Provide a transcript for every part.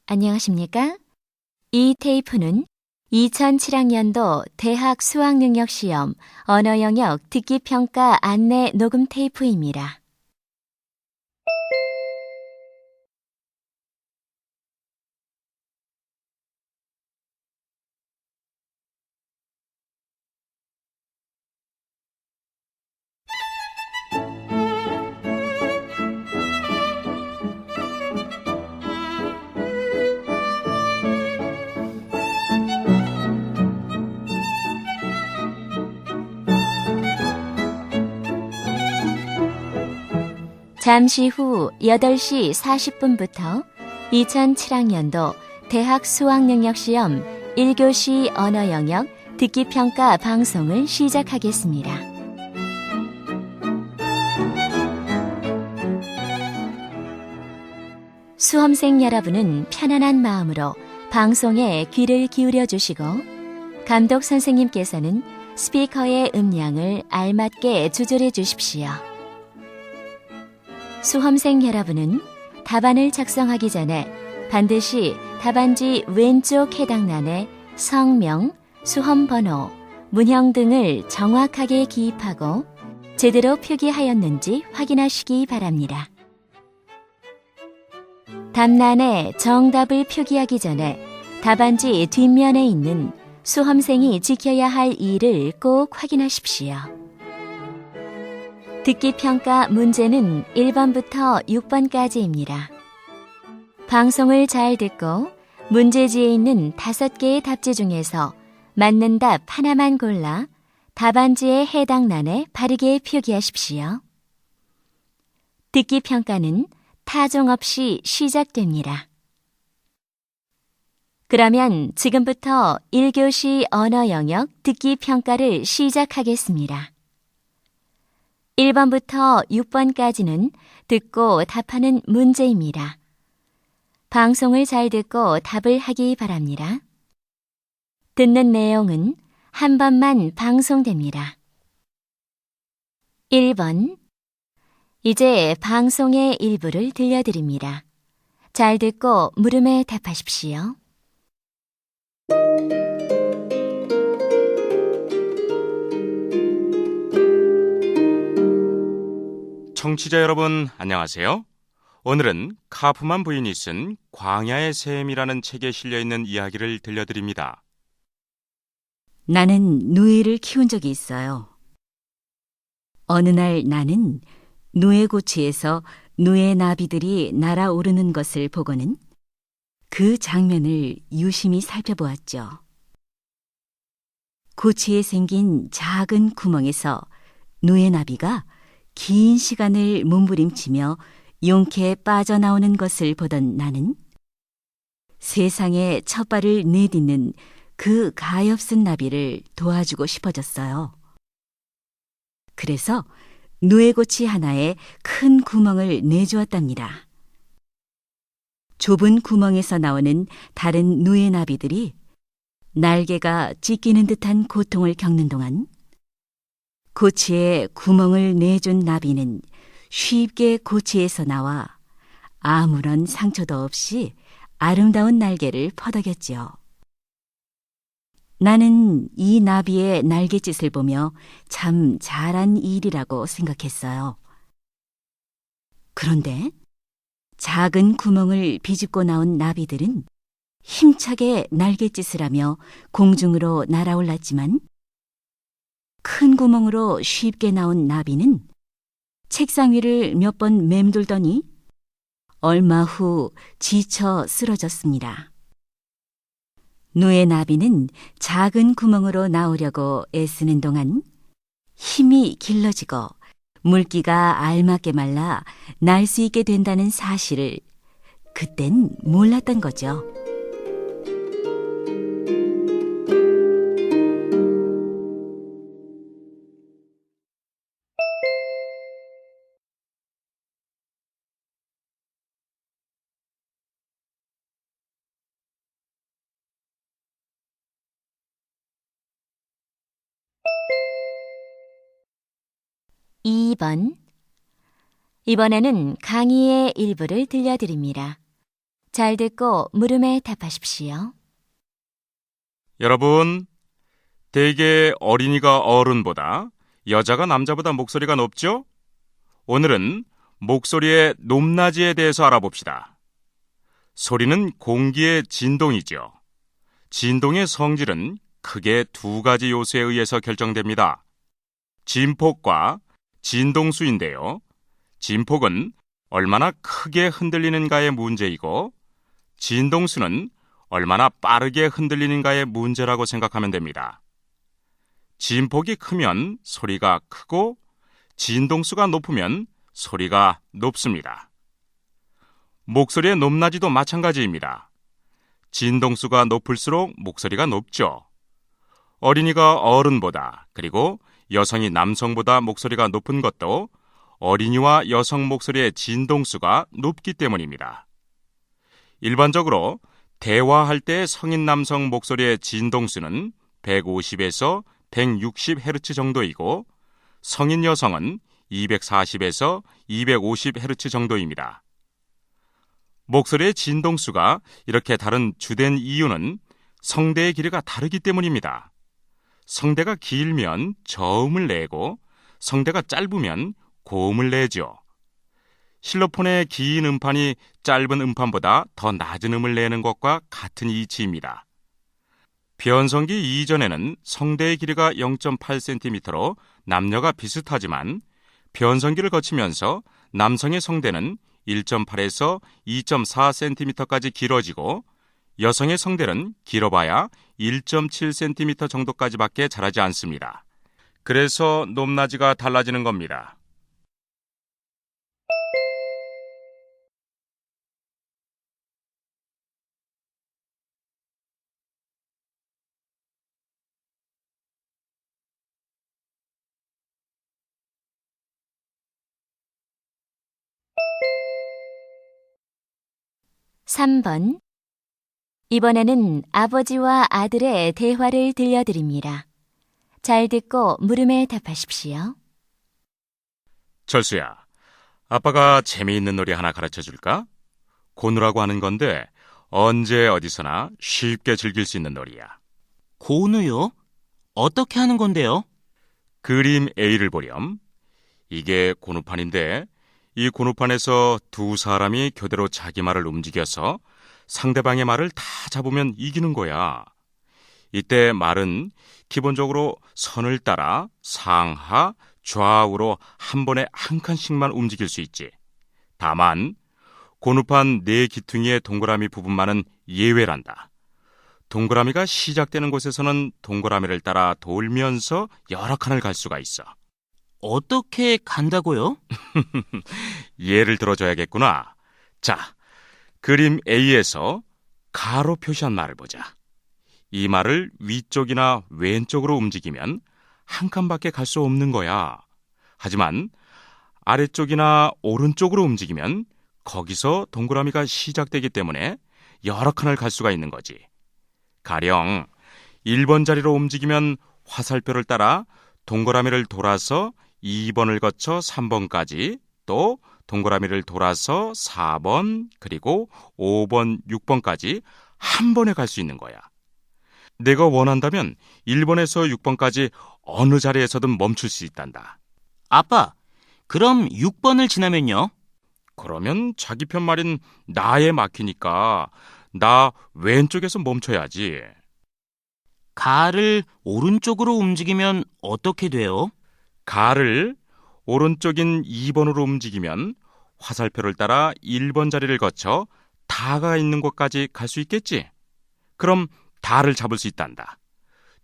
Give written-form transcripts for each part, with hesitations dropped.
안녕하십니까? 이 테이프는 2007학년도 대학 수학능력시험 언어영역 듣기평가 안내 녹음 테이프입니다. 잠시 후 8시 40분부터 2007학년도 대학 수학능력시험 1교시 언어영역 듣기평가 방송을 시작하겠습니다. 수험생 여러분은 편안한 마음으로 방송에 귀를 기울여 주시고 감독 선생님께서는 스피커의 음량을 알맞게 조절해 주십시오. 수험생 여러분은 답안을 작성하기 전에 반드시 답안지 왼쪽 해당란에 성명, 수험번호, 문형 등을 정확하게 기입하고 제대로 표기하였는지 확인하시기 바랍니다. 답란에 정답을 표기하기 전에 답안지 뒷면에 있는 수험생이 지켜야 할 일을 꼭 확인하십시오. 듣기평가 문제는 1번부터 6번까지입니다. 방송을 잘 듣고 문제지에 있는 5개의 답지 중에서 맞는 답 하나만 골라 답안지의 해당 란에 바르게 표기하십시오. 듣기평가는 타종 없이 시작됩니다. 그러면 지금부터 1교시 언어영역 듣기평가를 시작하겠습니다. 1번부터 6번까지는 듣고 답하는 문제입니다. 방송을 잘 듣고 답을 하기 바랍니다. 듣는 내용은 한 번만 방송됩니다. 1번. 이제 방송의 일부를 들려드립니다. 잘 듣고 물음에 답하십시오. 청취자 여러분, 안녕하세요. 오늘은 카프만 부인이 쓴 광야의 샘이라는 책에 실려있는 이야기를 들려드립니다. 나는 누에를 키운 적이 있어요. 어느 날 나는 누에 고치에서 누에 나비들이 날아오르는 것을 보고는 그 장면을 유심히 살펴보았죠. 고치에 생긴 작은 구멍에서 누에 나비가 긴 시간을 몸부림치며 용케 빠져나오는 것을 보던 나는 세상에 첫 발을 내딛는 그 가엾은 나비를 도와주고 싶어졌어요. 그래서 누에고치 하나에 큰 구멍을 내주었답니다. 좁은 구멍에서 나오는 다른 누에나비들이 날개가 찢기는 듯한 고통을 겪는 동안 고치에 구멍을 내준 나비는 쉽게 고치에서 나와 아무런 상처도 없이 아름다운 날개를 퍼덕였지요. 나는 이 나비의 날갯짓을 보며 참 잘한 일이라고 생각했어요. 그런데 작은 구멍을 비집고 나온 나비들은 힘차게 날갯짓을 하며 공중으로 날아올랐지만 큰 구멍으로 쉽게 나온 나비는 책상 위를 몇 번 맴돌더니 얼마 후 지쳐 쓰러졌습니다. 누에 나비는 작은 구멍으로 나오려고 애쓰는 동안 힘이 길러지고 물기가 알맞게 말라 날 수 있게 된다는 사실을 그땐 몰랐던 거죠. (2번) 이번에는 강의의 일부를 들려드립니다. 잘 듣고 물음에 답하십시오. 여러분, 대개 어린이가 어른보다 여자가 남자보다 목소리가 높죠? 오늘은 목소리의 높낮이에 대해서 알아봅시다. 소리는 공기의 진동이죠. 진동의 성질은 크게 두 가지 요소에 의해서 결정됩니다. 진폭과 진동수인데요. 진폭은 얼마나 크게 흔들리는가의 문제이고, 진동수는 얼마나 빠르게 흔들리는가의 문제라고 생각하면 됩니다. 진폭이 크면 소리가 크고, 진동수가 높으면 소리가 높습니다. 목소리의 높낮이도 마찬가지입니다. 진동수가 높을수록 목소리가 높죠. 어린이가 어른보다, 그리고 여성이 남성보다 목소리가 높은 것도 어린이와 여성 목소리의 진동수가 높기 때문입니다. 일반적으로 대화할 때 성인 남성 목소리의 진동수는 150에서 160Hz 정도이고, 성인 여성은 240에서 250Hz 정도입니다. 목소리의 진동수가 이렇게 다른 주된 이유는 성대의 길이가 다르기 때문입니다. 성대가 길면 저음을 내고, 성대가 짧으면 고음을 내죠. 실로폰의 긴 음판이 짧은 음판보다 더 낮은 음을 내는 것과 같은 이치입니다. 변성기 이전에는 성대의 길이가 0.8cm로 남녀가 비슷하지만, 변성기를 거치면서 남성의 성대는 1.8에서 2.4cm까지 길어지고, 여성의 성대는 길어봐야 1.7cm 정도까지밖에 자라지 않습니다. 그래서 높낮이가 달라지는 겁니다. (3번) 이번에는 아버지와 아들의 대화를 들려드립니다. 잘 듣고 물음에 답하십시오. 철수야, 아빠가 재미있는 놀이 하나 가르쳐 줄까? 고누라고 하는 건데 언제 어디서나 쉽게 즐길 수 있는 놀이야. 고누요? 어떻게 하는 건데요? 그림 A를 보렴. 이게 고누판인데, 이 고누판에서 두 사람이 교대로 자기 말을 움직여서 상대방의 말을 다 잡으면 이기는 거야. 이때 말은 기본적으로 선을 따라 상하, 좌우로 한 번에 한 칸씩만 움직일 수 있지. 다만 고누판 네 기퉁이의 동그라미 부분만은 예외란다. 동그라미가 시작되는 곳에서는 동그라미를 따라 돌면서 여러 칸을 갈 수가 있어. 어떻게 간다고요? 예를 들어줘야겠구나. 자, 그림 A에서 가로 표시한 말을 보자. 이 말을 위쪽이나 왼쪽으로 움직이면 한 칸밖에 갈 수 없는 거야. 하지만 아래쪽이나 오른쪽으로 움직이면 거기서 동그라미가 시작되기 때문에 여러 칸을 갈 수가 있는 거지. 가령 1번 자리로 움직이면 화살표를 따라 동그라미를 돌아서 2번을 거쳐 3번까지, 또 동그라미를 돌아서 4번, 그리고 5번, 6번까지 한 번에 갈 수 있는 거야. 내가 원한다면 1번에서 6번까지 어느 자리에서든 멈출 수 있단다. 아빠, 그럼 6번을 지나면요? 그러면 자기 편 말인 나에 막히니까 나 왼쪽에서 멈춰야지. 가를 오른쪽으로 움직이면 어떻게 돼요? 가를 오른쪽인 2번으로 움직이면 화살표를 따라 1번 자리를 거쳐 다가 있는 곳까지 갈 수 있겠지? 그럼 다를 잡을 수 있단다.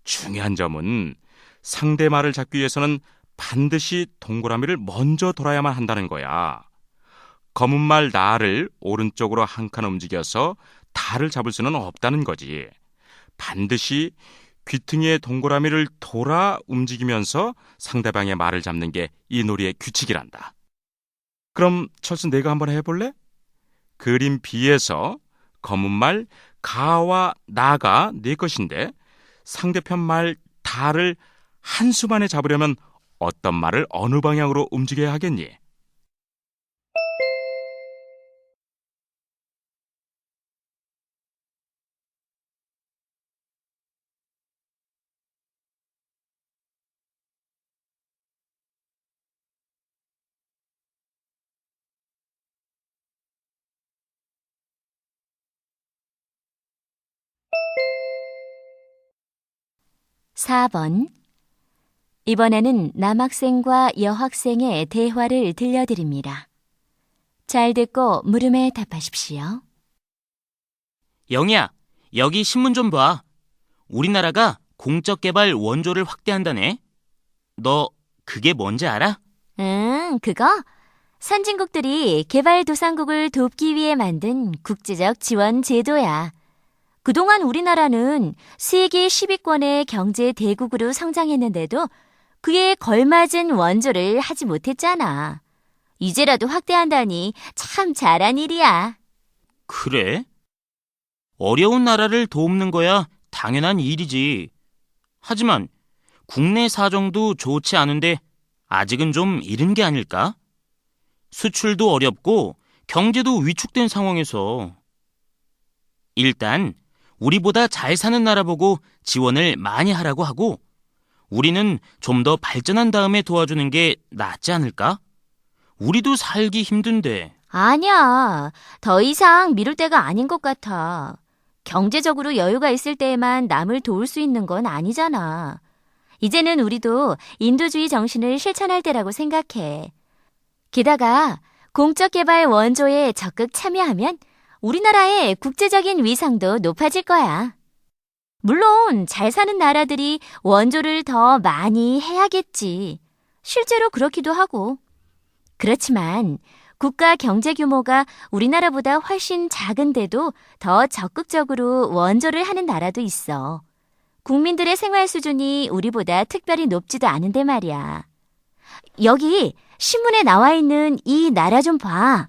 중요한 점은 상대 말을 잡기 위해서는 반드시 동그라미를 먼저 돌아야만 한다는 거야. 검은 말 나를 오른쪽으로 한 칸 움직여서 다를 잡을 수는 없다는 거지. 반드시 귀퉁이의 동그라미를 돌아 움직이면서 상대방의 말을 잡는 게 이 놀이의 규칙이란다. 그럼 철수, 내가 한번 해볼래? 그림 B에서 검은 말 가와 나가 네 것인데, 상대편 말 다를 한 수만에 잡으려면 어떤 말을 어느 방향으로 움직여야 하겠니? 4번. 이번에는 남학생과 여학생의 대화를 들려드립니다. 잘 듣고 물음에 답하십시오. 영희야, 여기 신문 좀 봐. 우리나라가 공적 개발 원조를 확대한다네. 너 그게 뭔지 알아? 그거? 선진국들이 개발도상국을 돕기 위해 만든 국제적 지원 제도야. 그동안 우리나라는 세계 10위권의 경제 대국으로 성장했는데도 그에 걸맞은 원조를 하지 못했잖아. 이제라도 확대한다니 참 잘한 일이야. 그래? 어려운 나라를 돕는 거야 당연한 일이지. 하지만 국내 사정도 좋지 않은데 아직은 좀 이른 게 아닐까? 수출도 어렵고 경제도 위축된 상황에서 일단 우리보다 잘 사는 나라 보고 지원을 많이 하라고 하고 우리는 좀 더 발전한 다음에 도와주는 게 낫지 않을까? 우리도 살기 힘든데. 아니야. 더 이상 미룰 때가 아닌 것 같아. 경제적으로 여유가 있을 때에만 남을 도울 수 있는 건 아니잖아. 이제는 우리도 인도주의 정신을 실천할 때라고 생각해. 게다가 공적 개발 원조에 적극 참여하면 우리나라의 국제적인 위상도 높아질 거야. 물론 잘 사는 나라들이 원조를 더 많이 해야겠지. 실제로 그렇기도 하고. 그렇지만 국가 경제 규모가 우리나라보다 훨씬 작은데도 더 적극적으로 원조를 하는 나라도 있어. 국민들의 생활 수준이 우리보다 특별히 높지도 않은데 말이야. 여기 신문에 나와 있는 이 나라 좀 봐.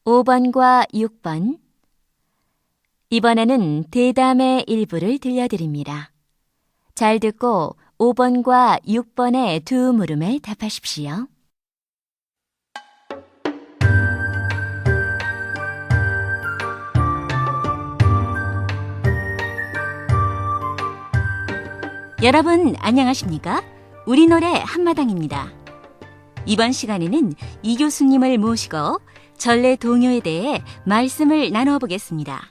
(5번과 6번) 이번에는 대담의 일부를 들려드립니다. 잘 듣고 5번과 6번의 두 물음에 답하십시오. 여러분 안녕하십니까? 우리 노래 한마당입니다. 이번 시간에는 이 교수님을 모시고 전래 동요에 대해 말씀을 나누어 보겠습니다.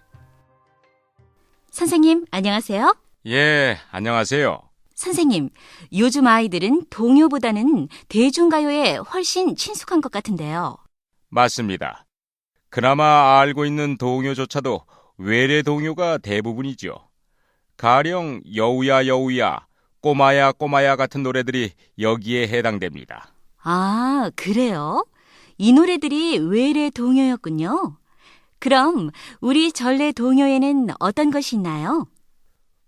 선생님 안녕하세요. 예, 안녕하세요. 선생님, 요즘 아이들은 동요보다는 대중가요에 훨씬 친숙한 것 같은데요. 맞습니다. 그나마 알고 있는 동요조차도 외래 동요가 대부분이죠. 가령 여우야 여우야, 꼬마야 꼬마야 같은 노래들이 여기에 해당됩니다. 아, 그래요? 이 노래들이 외래 동요였군요. 그럼 우리 전래 동요에는 어떤 것이 있나요?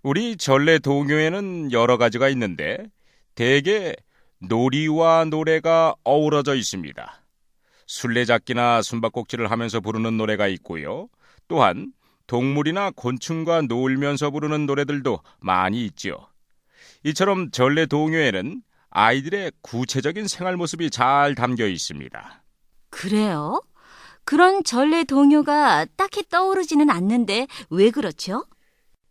우리 전래 동요에는 여러 가지가 있는데 대개 놀이와 노래가 어우러져 있습니다. 술래잡기나 숨바꼭질을 하면서 부르는 노래가 있고요. 또한 동물이나 곤충과 놀면서 부르는 노래들도 많이 있죠. 이처럼 전래 동요에는 아이들의 구체적인 생활 모습이 잘 담겨 있습니다. 그래요? 그런 전래 동요가 딱히 떠오르지는 않는데 왜 그렇죠?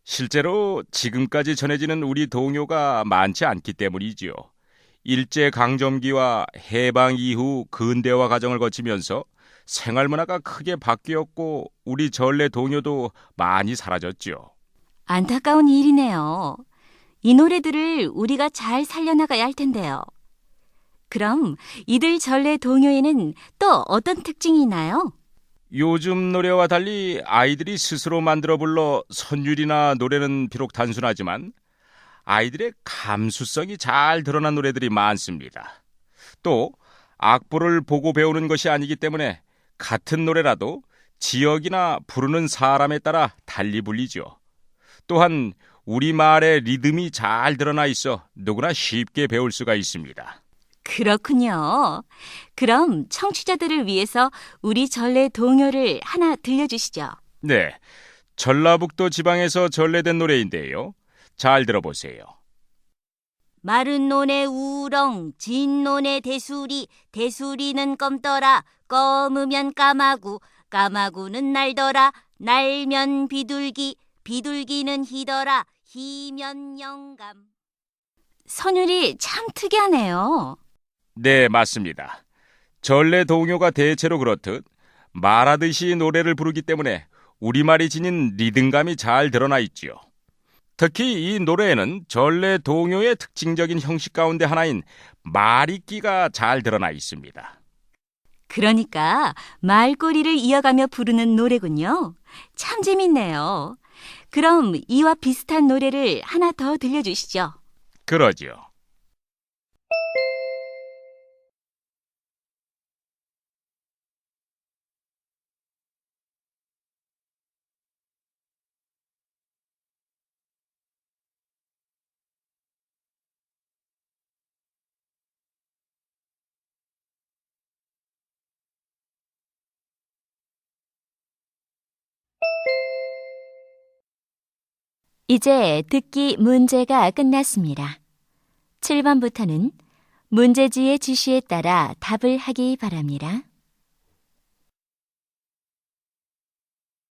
실제로 지금까지 전해지는 우리 동요가 많지 않기 때문이지요. 일제강점기와 해방 이후 근대화 과정을 거치면서 생활문화가 크게 바뀌었고 우리 전래 동요도 많이 사라졌죠. 안타까운 일이네요. 이 노래들을 우리가 잘 살려나가야 할 텐데요. 그럼 이들 전래 동요에는 또 어떤 특징이 있나요? 요즘 노래와 달리 아이들이 스스로 만들어 불러 선율이나 노래는 비록 단순하지만 아이들의 감수성이 잘 드러난 노래들이 많습니다. 또 악보를 보고 배우는 것이 아니기 때문에 같은 노래라도 지역이나 부르는 사람에 따라 달리 불리죠. 또한 우리말의 리듬이 잘 드러나 있어 누구나 쉽게 배울 수가 있습니다. 그렇군요. 그럼 청취자들을 위해서 우리 전래 동요를 하나 들려주시죠. 네, 전라북도 지방에서 전래된 노래인데요. 잘 들어보세요. 마른 논에 우렁, 진 논에 대수리, 대수리는 검더라, 검으면 까마구, 까마구는 날더라, 날면 비둘기, 비둘기는 희더라, 희면 영감. 선율이 참 특이하네요. 네, 맞습니다. 전래동요가 대체로 그렇듯 말하듯이 노래를 부르기 때문에 우리말이 지닌 리듬감이 잘 드러나 있지요. 특히 이 노래에는 전래동요의 특징적인 형식 가운데 하나인 말잇기가 잘 드러나 있습니다. 그러니까 말꼬리를 이어가며 부르는 노래군요. 참 재밌네요. 그럼 이와 비슷한 노래를 하나 더 들려주시죠. 그러지요. 이제 듣기 문제가 끝났습니다. 7번부터는 문제지의 지시에 따라 답을 하기 바랍니다.